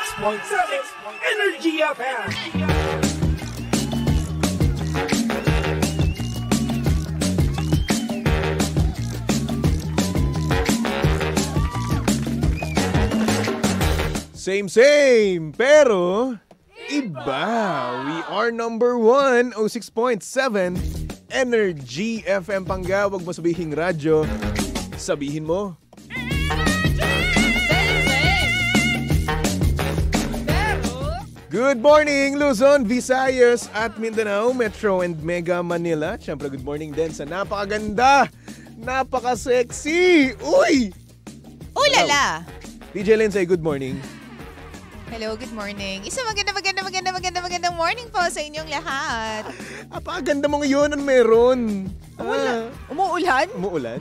106.7 Energy FM. Same, pero iba. We are number 106.7 Energy FM Pangga. Huwag mo sabihing radyo. Sabihin mo. Good morning, Luzon, Visayas at Mindanao, Metro and Mega Manila. Siyempre, good morning din sa napakaganda, napaka-sexy. Uy! Ulala! DJ Lindsay, good morning. Hello, good morning. Magandang morning po sa inyong lahat. Napakaganda mo ngayon. Ano meron? Umuulan? Umuulan?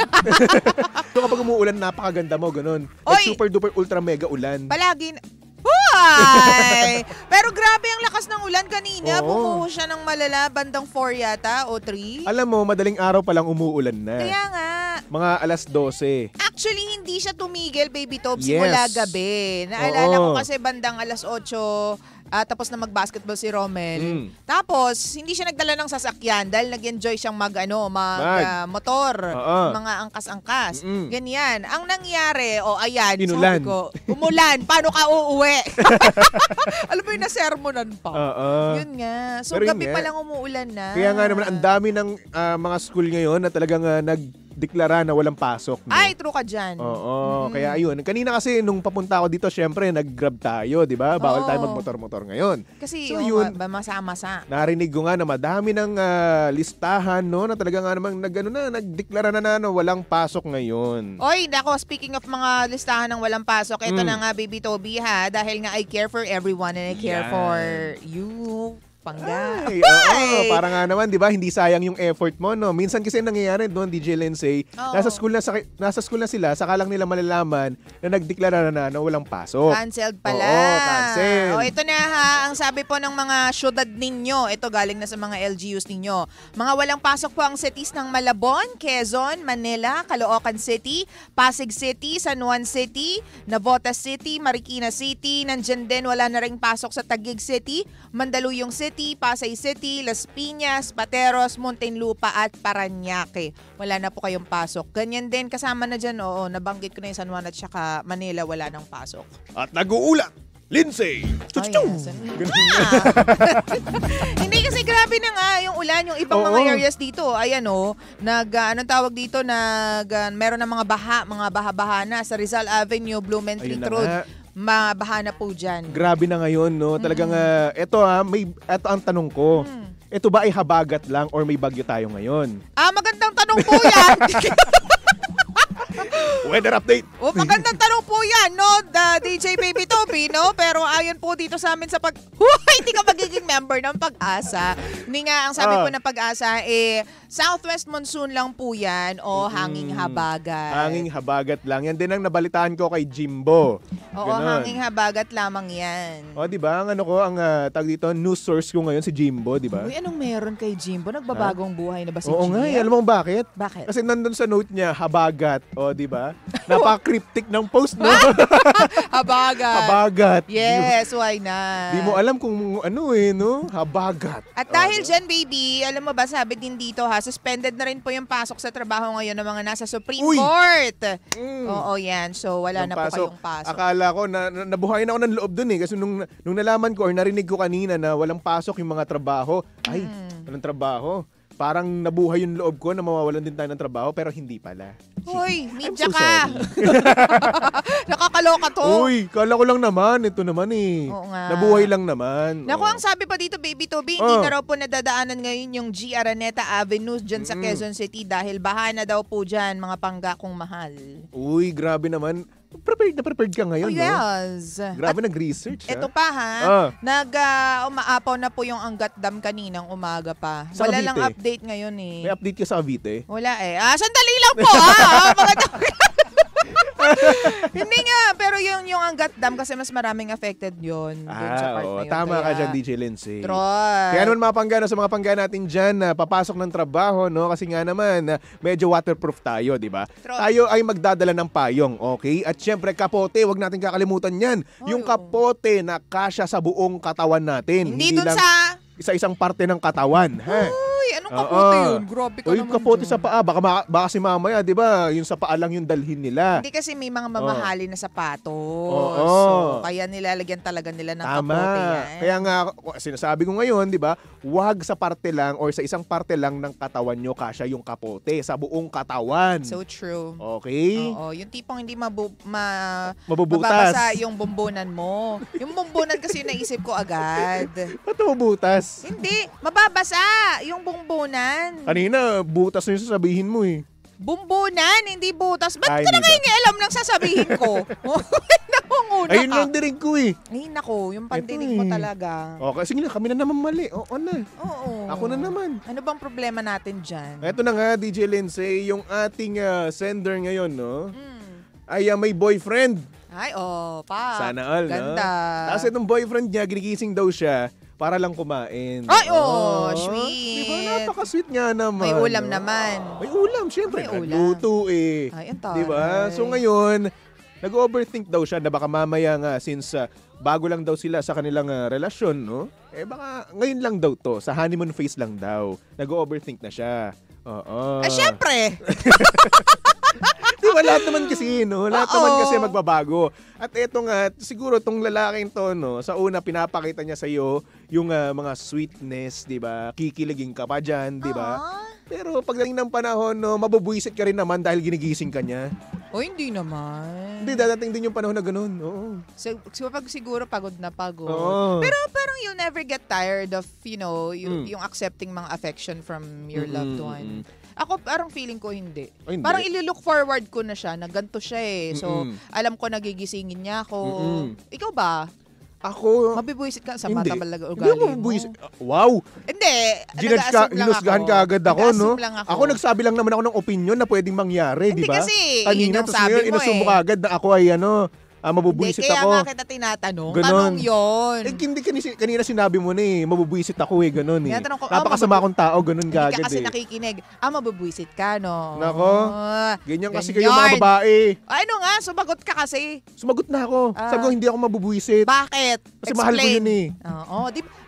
So kapag umuulan, napakaganda mo, ganun. Oy! Like super duper ultra mega ulan. Palagi Huay! Pero grabe ang lakas ng ulan kanina. Oo. Bumuho siya ng malala, bandang 4 yata o 3. Alam mo, madaling araw pa lang umuulan na. Kaya nga. Mga alas 12. Actually, hindi siya tumigil, Baby Tobs, Yes. mula gabi. Naalala Oo. ko kasi bandang alas 8, tapos na mag-basketball si Romel. Mm. Tapos, hindi siya nagdala ng sasakyan dahil nag-enjoy siyang motor, Oo. mga angkas-angkas. Mm-mm. Ganyan. Ang nangyari, ayan, Inulan. sabi ko, umulan, paano ka uuwi? Alam mo yung nasermonan pa. Oo. Yun nga. So, Pero yun gabi nga. pa lang umuulan na. Kaya nga naman, ang dami ng mga school ngayon na talagang nagdeklara na walang pasok. No? Ay, true ka dyan. Oo. Kaya ayun. Kanina kasi nung papunta ako dito, syempre, nag-grab tayo, di ba? Bawal Oo. tayo magmotor-motor ngayon. Kasi So, yung yun. masa-masa. Narinig ko nga na madami ng listahan, no? Na talaga nga namang nagdeklara na walang pasok ngayon. Oy, nako, speaking of mga listahan ng walang pasok, ito Mm. na nga, Baby Toby, ha? Dahil nga I care for everyone and I care Yan. for you, Pangga. Ay, oo, para nga naman, 'di ba? Hindi sayang yung effort mo, no. Minsan kasi nangyayari doon, DJ Lindsay, Oo. nasa school na sila, saka lang nila malalaman na nagdeklara na walang pasok. Cancelled pala. Oo, cancel. O, ito na ha, ang sabi po ng mga syudad ninyo, ito galing na sa mga LGUs ninyo. Mga walang pasok po ang cities ng Malabon, Quezon, Manila, Caloocan City, Pasig City, San Juan City, Navotas City, Marikina City, nandyan din wala na ring pasok sa Taguig City, Mandaluyong City, Pasay City, Las Piñas, Pateros, Muntinlupa at Parañaque. Wala na po kayong pasok. Ganyan din, kasama na dyan, nabanggit ko na yung San Juan at saka Manila, wala nang pasok. At nag-uulat, Lindsay. Ay, asan na? Hindi kasi grabe na nga yung ulan, yung ibang mga Oo. areas dito. Ayan anong tawag dito, meron ng mga baha-baha na sa Rizal Avenue, Blumentritt Ayun na Road. nga. Mabaha na po dyan. Grabe na ngayon, no. Talagang eto ang tanong ko. Ito ba ay habagat lang or may bagyo tayo ngayon? Magandang tanong po yan. Weather update. Magandang tanong po yan, no? DJ Baby Toby, no? Pero ayon po dito sa amin sa hindi ka magiging member ng Pag-asa. Hindi nga, ang sabi po ng Pag-asa, southwest monsoon lang po yan o hanging habagat. Hanging habagat lang. Yan din ang nabalitaan ko kay Jimbo. Oo, Ganon. hanging habagat lamang yan. O, di ba? Ang tag dito, news source ko ngayon si Jimbo, di ba? Uy, anong meron kay Jimbo? Nagbabagong buhay na ba si Oo Jimbo? nga, alam mo bakit? Bakit? Kasi nandun sa note niya, habagat. O, di ba? Napaka-cryptic ng post, no? Habagat. Habagat. Yes, why not? Di mo alam kung ano no? Habagat. At dahil dyan, baby, alam mo ba, sabi din dito suspended na rin po yung pasok sa trabaho ngayon ng mga nasa Supreme Uy! Court. Mm. Oo, yan. So, wala na po kayong pasok. Akala ko, nabuhayin ako ng loob dun kasi nung nalaman ko or narinig ko kanina na walang pasok yung mga trabaho, ay, walang trabaho. Parang nabuhay yung loob ko na mawawalan din tayo ng trabaho pero hindi pala. Hoy, I'm media so ka. Nakakaloka to. Uy, kala ko lang naman. Ito naman Oo nga. Nabuhay lang naman. Naku, ang sabi pa dito, Baby Toby, hindi na raw po nadadaanan ngayon yung G. Araneta Avenue dyan sa Quezon City dahil baha na daw po dyan, mga panggakong mahal. Uy, grabe naman. Prepared ka ngayon, no? Yes. Grabe nag-research, Ito ha? pa umaapaw na po yung Angat Dam kaninang umaga pa. Sa Wala Cavite. lang update ngayon eh. May update ka sa Cavite? Wala eh. Sandali lang po mga Hindi nga, pero yung Angat Dam kasi mas maraming affected yun. Dun sa part na yun. Tama ka Kaya, dyan, DJ Lindsay. Troy. Kaya naman mga panggana sa mga panggana natin dyan na papasok ng trabaho, no? Kasi nga naman, medyo waterproof tayo, di ba? Troy. Tayo ay magdadala ng payong, okay? At syempre, kapote, wag natin kakalimutan yan. Yung kapote na kasya sa buong katawan natin. Hindi dun lang sa... isa-isang parte ng katawan, ha? Uy, anong kapote Oo. yun? Grabe ka O yung naman kapote dyan. sa paa, baka si mamaya, di ba? Yung sa paa lang yung dalhin nila. Hindi kasi may mga mamahali na sapatos. Oo. So, kaya nilalagyan talaga nila ng Tama. kapote yan. Kaya nga, sinasabi ko ngayon, di ba, wag sa parte lang or sa isang parte lang ng katawan nyo kasya yung kapote. Sa buong katawan. So true. Okay? Oo, yung tipong hindi Mabubutas. mababasa yung bumbunan mo. Yung bumbunan kasi yung naisip ko agad. Ba't mabubutas? Hindi, mababasa yung bumbunan. Kanina, butas na yung sasabihin mo eh. Bumbunan, hindi butas. Ba't Ay, ka na hindi ngayon alam ng sasabihin ko? Nangunguna Ayun ka. lang dinig ko eh. Ay, nako, yung pandinig Ito mo eh. talaga. Okay, sige na, kami na naman mali. Oo na. Oo. Ako na naman. Ano bang problema natin dyan? Eto na nga, DJ Lindsay, yung ating sender ngayon, no? Hmm. Ay may boyfriend. Ay, pa. Sana all, no? Ganda. Tapos itong boyfriend niya, ginigising daw siya para lang kumain. Ay, sweet. Diba, napaka-sweet nga naman. May ulam no? naman. May ulam, syempre. May ulam. Nagluto eh. Ay, ang taray. Diba? So ngayon, nag-overthink daw siya na baka mamaya nga since bago lang daw sila sa kanilang relasyon, no? Eh baka ngayon lang daw to, sa honeymoon phase lang daw. Nag-overthink na siya. Oo. Syempre. Diba, lahat naman kasi, no? Lahat Oo. naman kasi magbabago. At eto nga, siguro tong lalaking to, no? Sa una, pinapakita niya sa'yo yung mga sweetness, diba? Kikiligin ka pa dyan, diba? Pero pagdating ng panahon, no, mabubuisit ka rin naman dahil ginigising ka niya. O, hindi naman. Hindi, dadating din yung panahon na ganun. Oo. So, pag siguro pagod na pagod. Oo. Pero parang you'll never get tired of, yung accepting mga affection from your loved one. Ako, parang feeling ko hindi. Ay, hindi. Parang ililook forward ko na siya, na ganito siya eh. So, alam ko nagigisingin niya ako. Ikaw ba? Ako, Mabibuisit ka sa hindi. mata talaga Hindi ugali ako mo. mabubuisit. Wow! Hindi. Ginudge ka, hinusgahan ka agad ako, no? Nag-assume lang ako. Ako nagsabi lang naman ako ng opinion na pwedeng mangyari, Hindi di ba? kasi, yun Kanina, yung tapos sabi ngayon, mo inassume mo eh. kaagad na ako ay mabubuisit Hindi, kaya ako. nga kita tinatanong. Ganon. Tanong yun. Hindi kanina sinabi mo na eh, mabubuisit ako eh, ganun eh. Tinatanong ko, Napakasama akong tao, ganun Hindi ka kagad kasi eh. nakikinig. Mabubuisit ka, no? Nako, ganyan kasi Ganyan. kayo mga babae. Ano nga, sumagot ka kasi. Sumagot na ako. Sabi ko, hindi ako mabubuisit. Bakit? Kasi mahal ko yun eh.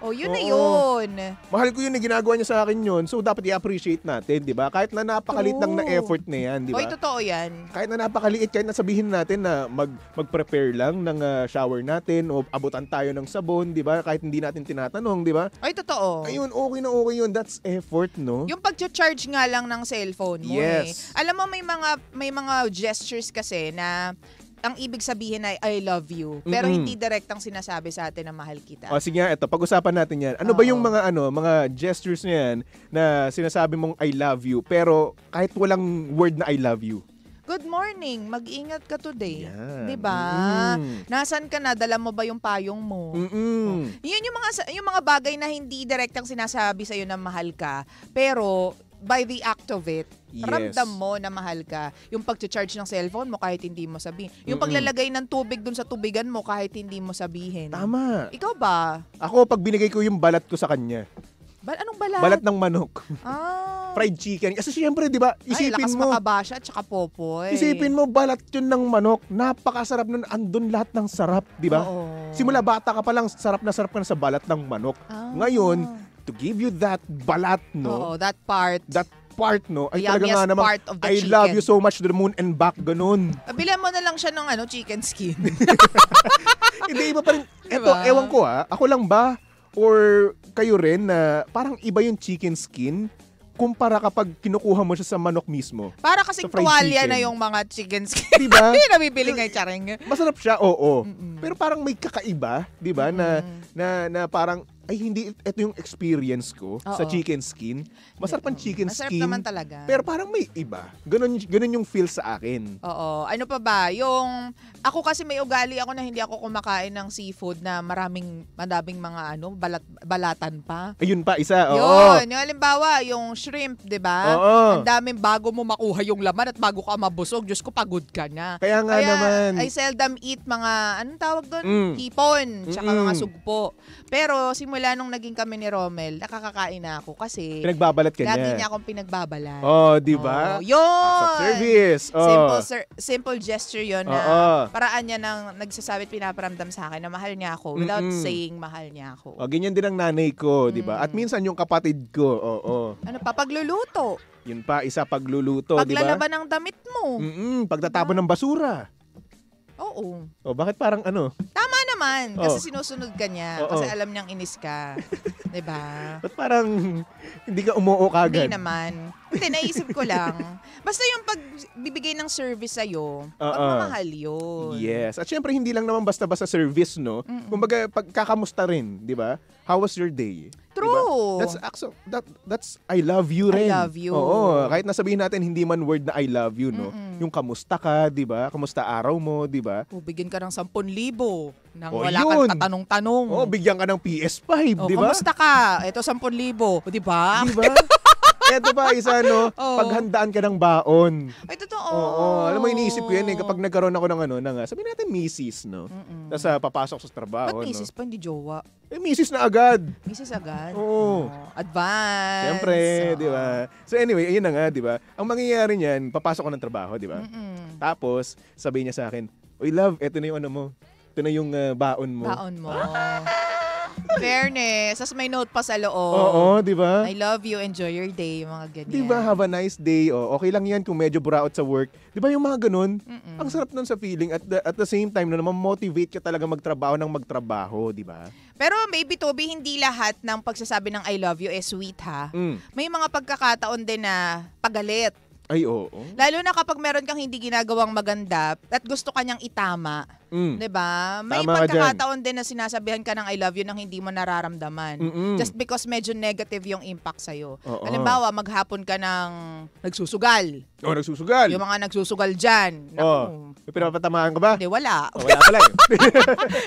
Oo, yun na Oo. yun. Mahal ko yun eh, ginagawa niya sa akin yun. So, dapat i-appreciate natin, di ba? Kahit na napakalit lang na True. effort na yan, di ba? Totoo yan. Kahit na napakaliit, kahit na sabihin natin na mag-prepare lang ng shower natin o abutan tayo ng sabon, di ba? Kahit hindi natin tinatanong, di ba? Totoo. Ayun, okay yun. That's effort, no? Yung pag-charge nga lang ng cellphone mo Yes. Alam mo, may mga gestures kasi na ang ibig sabihin ay I love you. Pero hindi direktang sinasabi sa atin na mahal kita. O sige nga, ito, pag-usapan natin yan. Ano ba yung mga gestures na yan na sinasabi mong I love you, pero kahit walang word na I love you? Good morning, mag-ingat ka today. Yan. 'Di ba? Nasaan ka na? Dala mo ba yung payong mo? Yun yung mga bagay na hindi direktang sinasabi sa iyo na mahal ka, pero by the act of it, Yes. ramdam mo na mahal ka. Yung pag-charge ng cellphone mo kahit hindi mo sabihin. Yung paglalagay ng tubig dun sa tubigan mo kahit hindi mo sabihin. Tama. Ikaw ba? Ako, pag binigay ko yung balat ko sa kanya, Anong balat? balat ng manok, Ah. fried chicken. Kasi siyempre, di ba, Ay, isipin lakas mo, makabasya at saka popoy. isipin mo, balat yun ng manok. Napakasarap nun. Andun lahat ng sarap, di ba? Oo. Simula bata ka pa lang, sarap na sa balat ng manok. Ah. Ngayon, to give you that balat, no? Oo, that part. That part, no? Ay The talaga nga yummiest naman, part of the I chicken. love you so much to the moon and back, ganun. Bilan mo na lang siya ng chicken skin. Hindi, iba pa rin. Eto, Diba? ewan ko ako lang ba? Or kayo rin na parang iba yung chicken skin kumpara kapag kinukuha mo siya sa manok mismo. Para kasing Sa fried tuwalya chicken. na yung mga chicken skin. Diba? Nabibili ngay charing. Masarap siya, oo. Pero parang may kakaiba, 'di ba? Na parang ay hindi ito yung experience ko sa Oo. chicken skin. Masarap ang chicken Masarap skin. naman talaga. Pero parang may iba. Ganun yung feel sa akin. Oo. Ano pa ba? Ako kasi may ugali ako na hindi ako kumakain ng seafood na madaming mga balatan pa. Ayun pa, isa. Oo. Yun. Yung halimbawa, yung shrimp, di ba? Oo. Ang daming bago mo makuha yung laman at bago ka mabusog. Diyos ko, pagod ka na. Kaya nga naman. I seldom eat mga, anong tawag doon? Mm. Hipon. Tsaka Mm-mm. mga sugpo. Pero simula nung naging kami ni Romel, nakakakain na ako kasi Pinagbabalat ka lagi niya. niya akong pinagbabalat. Oh, di ba? Oh, yun! Acts of service. Oh. Simple gesture yun na Oo. paraan niya nang nagsasabi at pinaparamdam sa akin na mahal niya ako without Mm-mm. saying mahal niya ako. Oh, ganyan din ang nanay ko, di ba? At minsan yung kapatid ko, oo. Ano pa? Pagluluto. Yun pa, isa pagluluto, di ba? Paglalaban ng damit mo. Pagtatapon ng basura. Oo. Oh, bakit parang ano? Tama naman. Kasi Oh. sinusunod ka niya. Oo. Kasi alam niyang inis ka. Diba? Ba't parang hindi ka umuo kagad? Hindi naman. Hindi, naisip ko lang. Basta yung pagbibigay ng service sa'yo, pagmamahal yun. Yes. At syempre, hindi lang naman basta-basta service, no? Kumbaga, pagkakamusta rin, di ba? How was your day? True. Diba? That's I love you rin. I love you. Oo. Kahit nasabihin natin, hindi man word na I love you, no? Yung kamusta ka, di ba? Kamusta araw mo, di ba? Bigyan ka ng 10,000 nang Oh, wala yun. kang tatanong-tanong. Oh, bigyan ka ng PS5, di ba? Kamusta ka? Ito 10,000. Di ba? Di ba? Eto pa, isa, no? Oo. Paghandaan ka ng baon. Ay, totoo. Oo. Alam mo, iniisip ko yan eh. Kapag nagkaroon ako ng sabihin natin misis, no? Tapos papasok sa trabaho, Ba't misis no? pa, hindi jowa? Misis na agad. Misis agad? Oo. Advance. Siyempre, Oo. di ba? So anyway, ayun na nga, di ba? Ang mangyayari niyan, papasok ko ng trabaho, di ba? Tapos, sabihin niya sa akin, "Uy, love, eto na yung ano mo. Ito na yung baon mo." Baon mo. Fairness. Tapos may note pa sa loob. Oo, di ba? I love you, enjoy your day, mga ganyan. Di ba, have a nice day. O, okay lang yan kung medyo buraot sa work. Di ba yung mga ganun? Ang sarap nun sa feeling. At the same time, na naman motivate ka talaga magtrabaho ng magtrabaho, di ba? Pero maybe, Toby, hindi lahat ng pagsasabi ng I love you is sweet, ha? May mga pagkakataon din na pagalit. Ay, oo. Lalo na kapag meron kang hindi ginagawang maganda at gusto kanyang itama. 'Di ba? May Tama ka pagkakataon din na sinasabihan ka ng I love you nang hindi mo nararamdaman. Just because medyo negative yung impact sa'yo. Oo. Halimbawa, maghapon ka ng nagsusugal. Oh, nagsusugal. Yung mga nagsusugal dyan. Oh. May pinapatamaan ka ba? Hindi, wala. Oh, wala pala eh.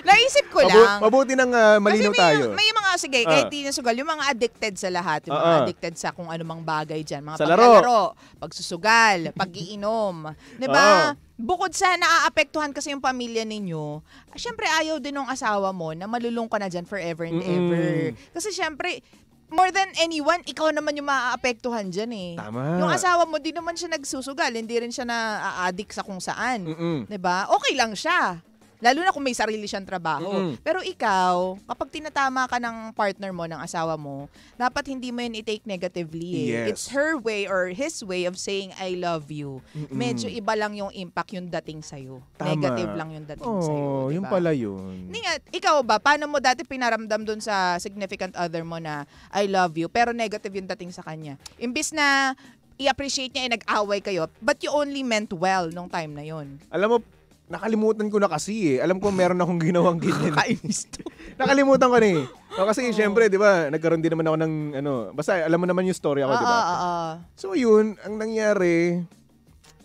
Naisip ko lang. Mabuti nang malinaw Kasi tayo. may mga, sige, kahit di nasugal, yung mga addicted sa lahat, yung mga addicted sa kung anumang bagay dyan, mga Sa paglalaro, pagsusugal, pag-iinom. Diba? Bukod sa naaapektuhan kasi yung pamilya ninyo, syempre ayaw din ng asawa mo na malulung ka na dyan forever and ever. Kasi syempre, more than anyone, ikaw naman yung maaapektuhan dyan eh. Tama. Yung asawa mo, di naman siya nagsusugal, hindi rin siya na-addict sa kung saan. Diba? Okay lang siya. Lalo na kung may sarili siyang trabaho. Pero ikaw, kapag tinatama ka ng partner mo, ng asawa mo, dapat hindi mo yun i-take negatively. Yes. It's her way or his way of saying I love you. Medyo iba lang yung impact yung dating sa'yo. Tama. Negative lang yung dating sa'yo. Oh, Diba? yung pala yun. Hindi nga, ikaw ba, paano mo dati pinaramdam dun sa significant other mo na I love you, pero negative yung dating sa kanya? Imbis na i-appreciate niya, nag-away kayo, but you only meant well nung time na yon. Alam mo, nakalimutan ko na kasi eh. Alam ko meron akong ginawang ganyan. Kainis to. Nakalimutan ko na eh. Kasi syempre, di ba, nagkaroon din naman ako ng basta alam mo naman yung story ako, di ba? So yun, ang nangyari,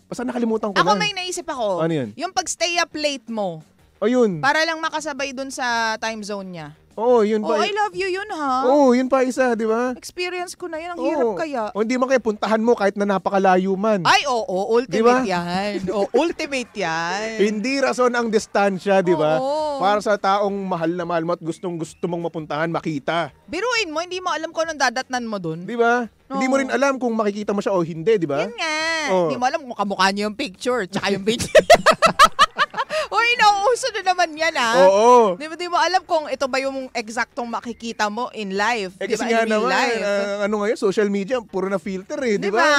basta nakalimutan ko Ako na. may naisip ako. Ano yun? Yung pag-stay up late mo, O yun. para lang makasabay dun sa time zone niya. Oo, yun Oh, pa. I love you yun, ha? Oo, yun pa isa, di ba? Experience ko na yun. Ang hirap kaya. O hindi man kaya puntahan mo kahit na napakalayo man. Ay, oo. Diba? Ultimate yan. Ultimate yan. Hindi rason ang distansya, di ba? Oo. Para sa taong mahal na mahal mo at gustong gusto mong mapuntahan, makita. Biruin mo, hindi mo alam kung anong dadatnan mo dun. Di ba? Oo. Hindi mo rin alam kung makikita mo siya o hindi, di ba? Yan nga. Oo. Hindi mo alam kung kamukha niyo yung picture tsaka yung video. Uy, nauuso na naman yan, ha? Oo. Di mo alam kung ito ba yung eksaktong makikita mo in life. Eh Di kasi ba? nga In real naman, life. ano ngayon, social media, puro na filter eh, di Di ba? ba?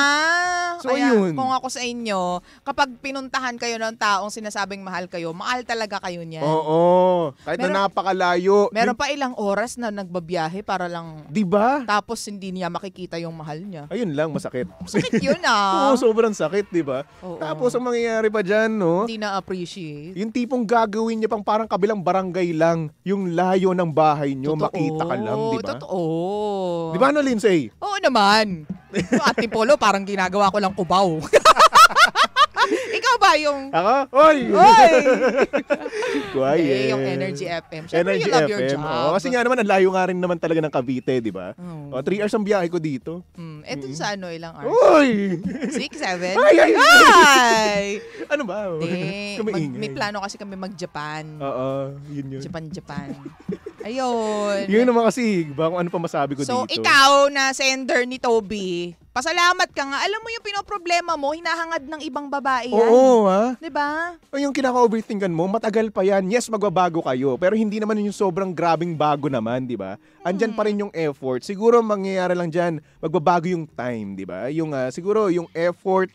So, Kaya ayun. kung ako sa inyo, kapag pinuntahan kayo ng taong sinasabing mahal kayo, mahal talaga kayo niyan. Oo. Kahit na napakalayo. Meron pa ilang oras na nagbabiyahe para lang Di ba? tapos hindi niya makikita yung mahal niya. Ayun lang, masakit. Sakit yun ah. Oo, sobrang sakit, di ba? Oo. Tapos ang mangyayari pa dyan, no? Hindi na-appreciate. Yung tipong gagawin niya pang parang kabilang barangay lang, yung layo ng bahay nyo, makita ka lang, di ba? Totoo. Di ba, no, Lindsay? Oo naman. Yung Ate Polo, parang ginagawa ko lang kubaw. Ikaw ba yung... Ako? Oy! Oy! Quiet. Yung Energy FM. Siyempre, Energy you love your FM. job. Oo, kasi nga naman, ang layo nga rin naman talaga ng Cavite, di ba? Oh. 3 hours ang biyahe ko dito. Eto sa ano, ilang hours? Uy! 6, 7? Ay, ay, Ay! Ano ba? Hindi. Kumaingay. May plano kasi kami mag-Japan. Oo, yun. Japan. Ayun. Yun naman kasi, kung ano pa masabi ko So, dito. ikaw na sender ni Toby, pasalamat ka nga. Alam mo yung pinoproblema mo, hinahangad ng ibang babae yan. Oo, ha? Diba? O yung kinaka-overthinkan mo, matagal pa yan. Yes, magbabago kayo. Pero hindi naman yung sobrang grabing bago naman, di ba? Andyan pa rin yung effort. Siguro mangyayari lang dyan, magbabago yung time, di ba? Yung, siguro yung effort,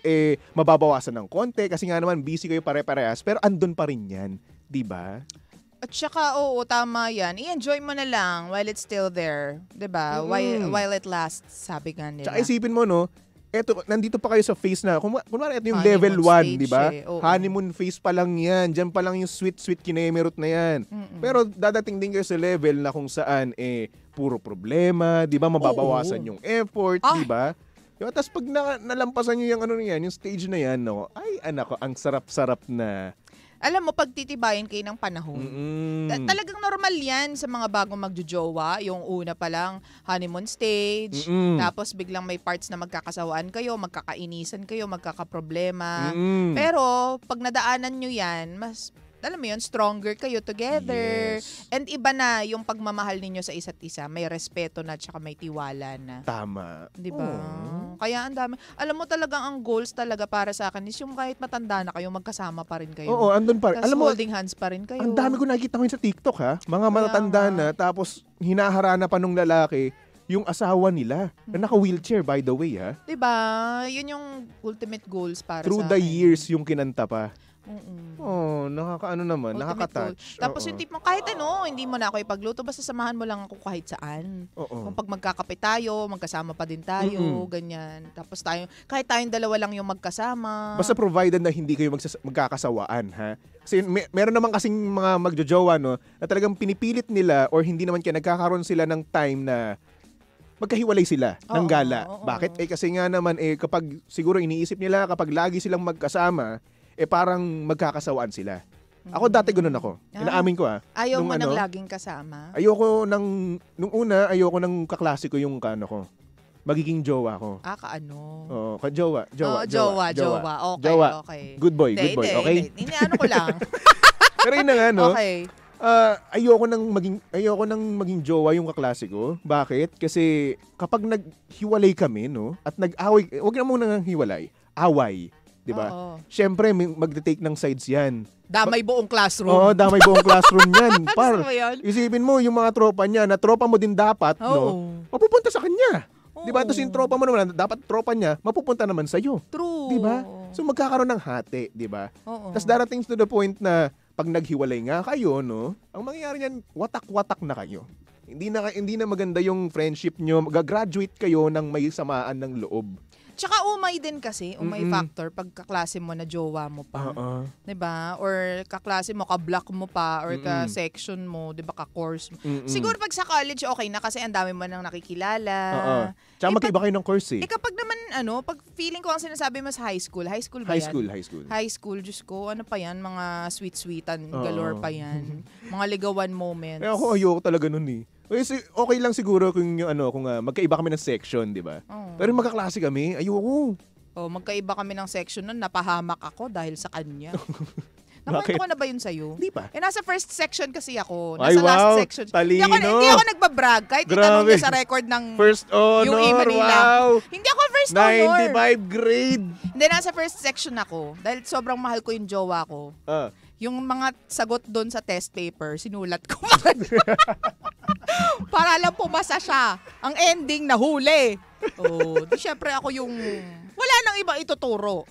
mababawasan ng konti. Kasi nga naman, busy kayo pare-parehas. Pero andun pa rin yan, di ba? At saka, oo, tama yan. I-enjoy mo na lang while it's still there. Diba? While it lasts, sabi nga nila. Tsaka isipin mo, no? Eto, nandito pa kayo sa phase na, kunwari ito yung Honeymoon level 1, stage di ba? Oo. Honeymoon phase pa lang yan. Diyan pa lang yung sweet kinemerot na yan. Pero dadating din kayo sa level na kung saan, puro problema, di ba? Mababawasan yung effort, di ba? Diba? Tapos pag nalampasan nyo yung ano na yan, yung stage na yan, no? Ay, anak ko, ang sarap-sarap na. Alam mo, pagtitibayin kayo ng panahon. Talagang normal yan sa mga bagong magjojowa. Yung una pa lang, honeymoon stage. Tapos biglang may parts na magkakasawaan kayo, magkakainisan kayo, magkakaproblema. Pero pag nadaanan nyo yan, mas... Alam mo yun, stronger kayo together. Yes. And iba na yung pagmamahal ninyo sa isa't isa. May respeto na tsaka may tiwala na. Tama. Di ba? Kaya ang dami. Alam mo talagang ang goals talaga para sa akin is yung kahit matanda na kayo, magkasama pa rin kayo. Oo, andun pa rin. Tapos Alam mo, holding hands pa rin kayo. ang dami ko nakikita ngayon sa TikTok, ha? Mga matatanda na, tapos hinaharana pa nung lalaki yung asawa nila na naka-wheelchair, by the way, ha? Di ba? Yun yung ultimate goals para Through sa the akin. years yung kinanta pa. Mm-mm. Oh, nakakaano naman, Ultimate nakaka-touch. goal. Tapos Oo. yung tipong kahit ano, hindi mo na ako ipagluto, basta samahan mo lang ako kahit saan. Oo. Kung pag magkakape tayo, magkasama pa din tayo, ganyan. Tapos tayo, kahit tayong dalawa lang yung magkasama. Basta provided na hindi kayo magkakasawaan, ha? Kasi meron naman kasing mga magjojowa, no, na talagang pinipilit nila or hindi naman kaya nagkakaroon sila ng time na magkahiwalay sila ng gala. Bakit? Kasi nga naman, kapag siguro iniisip nila, kapag lagi silang magkasama, parang magkakasawaan sila. Ako dati ganun ako. Inaamin ko, ha. Ayaw Nung mo nang ano, laging kasama? nung una, ayoko ng kaklase ko yung kano ko. Magiging jowa ko. Kaano? Oo, jowa. Jowa. Okay, Jowa. okay. Good boy, okay? Hindi, ano ko lang. Pero yun na nga, no? Okay. Ayoko nang maging jowa yung kaklase ko. Bakit? Kasi kapag naghiwalay kami, no? At nag-away, wag na muna nang hiwalay. Away. 'Di ba? Siyempre, magte-take ng sides 'yan. Damay buong classroom. Oo, damay buong classroom 'yan. Gusto mo yun? Isipin mo yung mga tropa niya, na tropa mo din dapat, no? Mapupunta sa kanya. 'Di ba? Tapos yung tropa mo naman, dapat tropa niya, mapupunta naman sa iyo. True. 'Di ba? So magkakaroon ng hati, 'di ba? Oo. Tapos darating to the point na pag naghiwalay nga kayo, no? Ang mangyayari niyan, watak-watak na kayo. Hindi na maganda yung friendship nyo. Gagraduate kayo ng may samaan ng loob. Tsaka umay din kasi, factor pag kaklase mo na jowa mo pa. 'Di ba? Or kaklase mo, ka-block mo pa, or ka-section mo, 'di ba, ka-course mo. Siguro pag sa college okay na kasi ang dami mo nang nakikilala. Tsaka magkaiba kayo ng course, kapag naman pag feeling ko ang sinasabi mo sa high school ba yan? High school, Diyos ko, ano pa yan? Mga sweet-sweetan, galore pa yan. Mga ligawan moments. Ako ayoko talaga nun eh. Okay lang siguro kung kung magkaiba kami ng section, 'di ba? Pero magkaklase kami, ayoko. Magkaiba kami ng section nun, napahamak ako dahil sa kanya. Nakwento ko na ba yun sa'yo? Hindi pa. Nasa first section kasi ako. Ay, Nasa wow, last section. talino. Hindi ako nagbabrag. Kahit itanong niyo sa record ng First honor, UP Manila. wow. Hindi ako first honor. 95 grade. Hindi, nasa first section ako. Dahil sobrang mahal ko yung jowa ko. Yung mga sagot doon sa test paper, sinulat ko. Para lang pumasa siya. Ang ending, nahuli. Di syempre ako yung wala nang iba ituturo.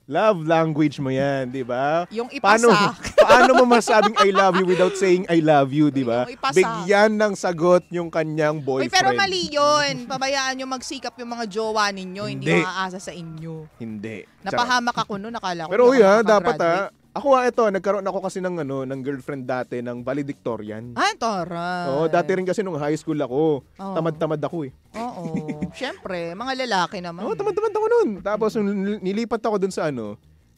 Love language mo yan, di ba? Yung ipasa. Paano mo masabing I love you without saying I love you, di ba? Yung ipasa. Bigyan ng sagot yung kanyang Uy, boyfriend. pero mali yun. Pabayaan nyo magsikap yung mga jowa ninyo. Hindi Hindi. maaasa sa inyo. Hindi. Napahamak ako noon, nakala ko. Pero hindi ako dapat makagraduate. Ako ito, nagkaroon ako kasi ng girlfriend dati ng valedictorian. Ay, taray. Oo, dati rin kasi nung high school ako, Oo. tamad-tamad ako eh. Oo. Syempre, mga lalaki naman. Oo, tamad-tamad ako nun. Tapos nung nilipat ako dun sa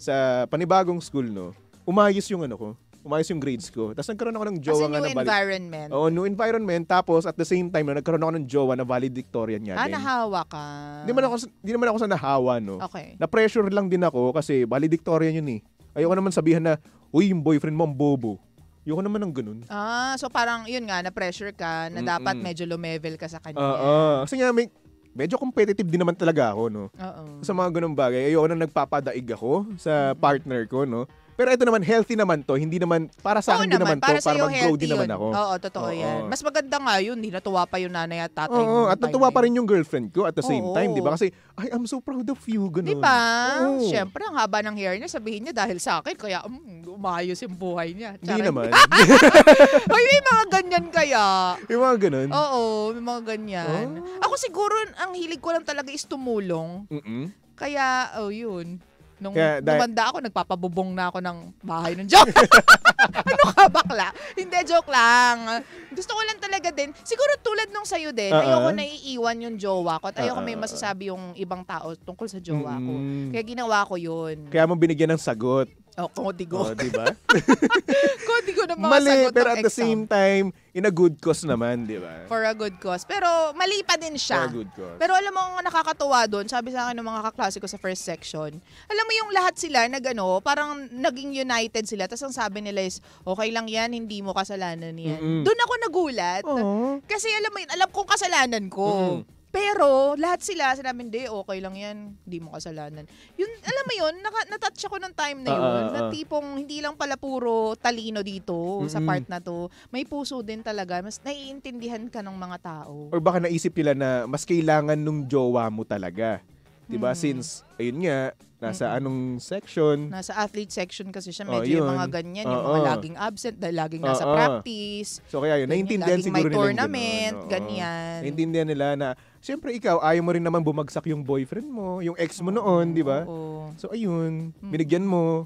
sa panibagong school, umayos yung umayos yung grades ko. Tapos nagkaroon ako ng Kasi jowa nga new na environment. Oo, new environment. Tapos at the same time, nagkaroon ako ng jowa na valedictorian nga din. Nahawa ka. Hindi naman ako sa nahawa, no. Okay. Na-pressure lang din ako kasi valedictorian yun eh. Ayoko naman sabihan na, uy, yung boyfriend mo ang bobo. Ayoko naman ng ganun. So parang yun nga, na-pressure ka na dapat medyo lumevel ka sa kanya. Kasi nga, medyo competitive din naman talaga ako, no. Oo. Sa mga ganung bagay, ayoko na nagpapadaig ako sa partner ko, no. Pero ito naman, healthy naman to. Hindi naman, para sa akin din naman to, para mag-grow din naman ako. Oo, totoo yan. Mas maganda nga yun, hindi natuwa pa yung nanay at tatay. Oo, at natuwa pa rin yung girlfriend ko at the same Oo. time, di ba? Kasi, I'm so proud of you, ganun. Di ba? Oo. Siyempre, ang haba ng hair niya, sabihin niya dahil sa akin, kaya umayos yung buhay niya. Hindi naman. Ay, may mga ganyan kaya. Yung mga ganun. Oo, may mga ganyan. Ako siguro, ang hilig ko lang talaga is tumulong. Kaya, yun. Nung lumanda ako, nagpapabubong na ako ng bahay ng joke. Ano ka, bakla? Hindi, joke lang. Gusto ko lang talaga din. Siguro tulad nung sa'yo din, ayoko naiiwan yung jowa ko at ayoko may masasabi yung ibang tao tungkol sa jowa ko. Kaya ginawa ko yun. Kaya mo binigyan ng sagot. Kodigo. Di ba? Kodigo ng mga mali, sagot pero ng at the exam. same time, in a good cause naman, di ba? For a good cause. Pero mali pa din siya. For a good cause. Pero alam mo, ang nakakatuwa doon, sabi sa akin ng mga kaklase ko sa first section, alam mo yung lahat sila parang naging united sila. Tapos ang sabi nila is, okay lang yan, hindi mo kasalanan yan. Doon ako nagulat. Oo. Kasi alam mo yun, alam kong kasalanan ko. Pero lahat sila sinabi, hindi, okay lang yan, hindi mo kasalanan. Yun, alam mo yun, natouch ako ng time na yun, na tipong hindi lang pala puro talino dito sa part na to. May puso din talaga, mas naiintindihan ka ng mga tao. Or baka naisip nila na mas kailangan nung jowa mo talaga. Diba? Since, ayun nga, nasa anong section. Nasa athlete section kasi siya, medyo yung mga ganyan, yung mga laging absent dahil laging nasa practice. So kaya yun, naiintindihan siguro may nila tournament, ganyan. Naiintindihan nila na, siyempre ikaw, ayaw mo rin naman bumagsak yung boyfriend mo, yung ex mo noon, di ba? So ayun, binigyan mo.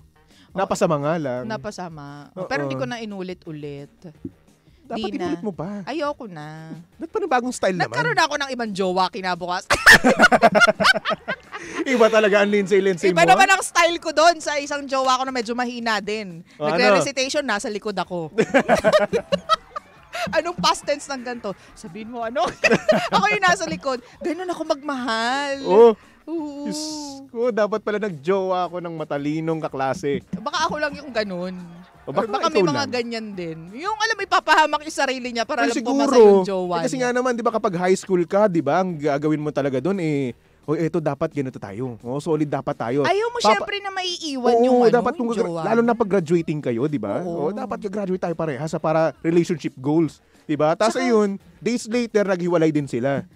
Napasama nga lang. Napasama. Pero hindi ko na inulit-ulit. Dapat inulit mo pa. Ayoko na. Ba't pa na bagong style naman? Nagkaroon ako ng ibang jowa kinabukas. Iba talaga ang Lindsay mo. Iba naman ang style ko doon sa isang jowa ko na medyo mahina din. Nagre-recitation, nasa likod ako. Anong past tense ng ganito? Sabihin mo ano? Ako yung nasa likod. Ganun ako magmahal. Diyos ko, dapat pala nag-jowa ako ng matalinong kaklase. Baka ako lang yung ganun. O baka may mga lang. ganyan din. Yung alam mo, ipapahamak yung sarili niya para alam siguro, pumasa yung jowa kasi niya. nga naman, di ba kapag high school ka, di ba, ang gagawin mo talaga doon eto dapat ganito tayo. Solid dapat tayo. Ayaw mo syempre na maiiwan yung dapat yung jowa. lalo na pag graduating kayo, di ba? Dapat graduate tayo parehas para relationship goals. Di ba? Tapos ayun, days later, naghiwalay din sila.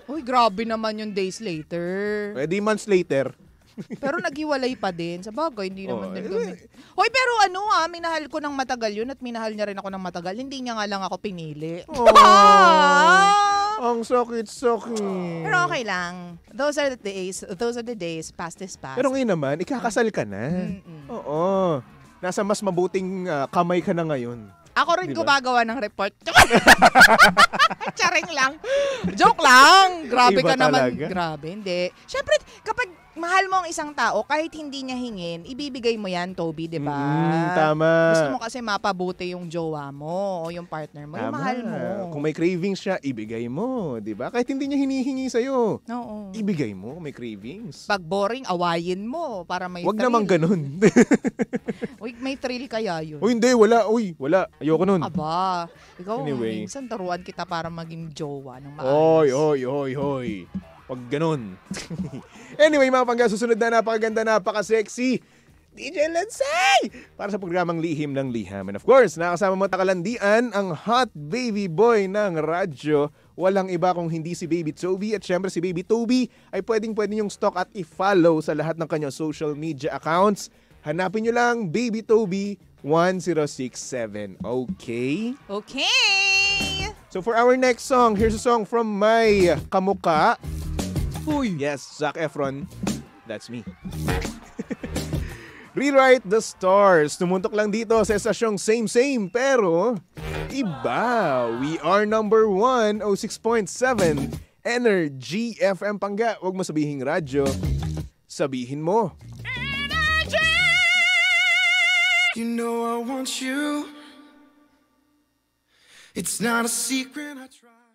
Uy, grabe naman yung days later. Di months later. Pero naghiwalay pa din. Sa bagay, hindi naman din kami. Hoy, pero minahal ko ng matagal yun at minahal niya rin ako ng matagal. Hindi niya nga lang ako pinili. Ang sakit. Pero okay lang. Those are the days. Past is past. Pero ngayon naman, ikakasal ka na. Oo. Nasa mas mabuting kamay ka na ngayon. Ako rin gumagawa ng report. Charing lang. Joke lang. Grabe Iba ka naman. talaga. Grabe, hindi. Siyempre, kapag mahal mo ang isang tao, kahit hindi niya hingin, ibibigay mo yan, Toby, di ba? Tama. Gusto mo kasi mapabuti yung jowa mo o yung partner mo, yung mahal mo. Kung may cravings siya, ibigay mo, di ba? Kahit hindi niya hinihingi sa'yo, Oo. ibigay mo kung may cravings. Pag boring, awayin mo para may Wag thrill. naman ganun. Uy, may thrill kaya yun. Hindi, wala. Wala. Ayoko nun. Aba, ikaw, Anyway. minsan taruan kita para maging jowa ng maayos. Hoy. Wag ganun. Anyway, mga pangga, susunod na napakaganda, napaka-sexy. DJ Lansay! Para sa programang Lihim ng Liham. And of course, nakasama mo takalandian ang hot baby boy ng radyo. walang iba kung hindi si Baby Toby. At syempre si Baby Toby ay pwede yung stalk at i-follow sa lahat ng kanyang social media accounts. Hanapin nyo lang Baby Toby 1067. Okay? Okay! So for our next song, here's a song from my kamuka. Uy! Yes, Zac Efron. That's me. Rewrite the Stars. Tumuntok lang dito sa estasyong same pero iba. We are number 1, 06.7 Energy FM Pangga. Huwag mo sabihing radyo. Sabihin mo. Energy! You know I want you. It's not a secret I try.